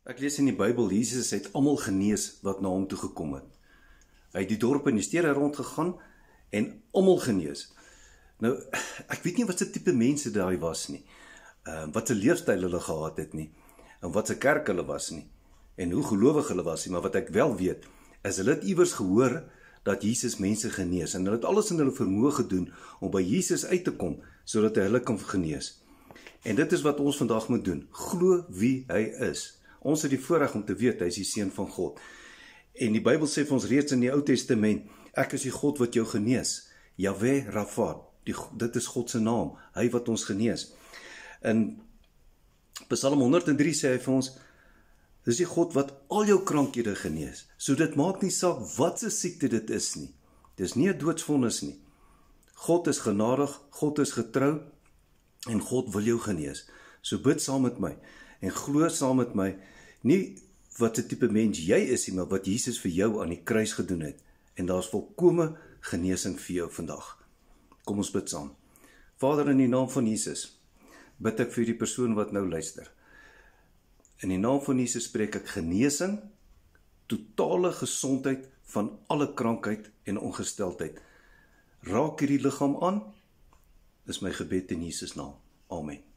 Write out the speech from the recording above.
Ek lees in die Bybel, Jesus het almal genees wat na hom toe gekom het. Hy het die dorpe en die stede rondgegaan en almal genees. Nou, ek weet nie wat se tipe mense daai was nie, wat se leefstyl hulle gehad het nie, en wat se kerk hulle was nie, en hoe gelowig hulle was nie, maar wat ek wel weet, is hulle het iewers gehoor dat Jesus mense genees, en hulle het alles in hulle vermoë gedoen om by Jesus uit te kom, sodat hy hulle kan genees. En dit is wat ons vandag moet doen, glo wie hy is. Ons het die voorreg om te weet, hy is die Seun van God. En die Bybel sê vir ons reeds in die Ou Testament, ek is die God wat jou genees. Yahweh Rapha, dit is God se naam, hy wat ons genees. In Psalm 103 sê hy vir ons, dis die God wat al jou krankhede genees. So dit maak nie saak wat se siekte dit is nie. Dis nie 'n doodsvonnis nie. God is genadig, God is getrou, en God wil jou genees. So bid saam met my, en glo saam met my, nie wat se tipe mens jy is nie, maar wat Jesus vir jou aan die kruis gedoen het. En daar is volkome genesing vir jou vandag. Kom ons bid saam. Vader, in die naam van Jesus, bid ek vir die persoon wat nou luister. In die naam van Jesus spreek ek genesing, totale gesondheid van alle krankheid en ongesteldheid. Raak hierdie liggaam aan, is my gebed in Jesus naam. Amen.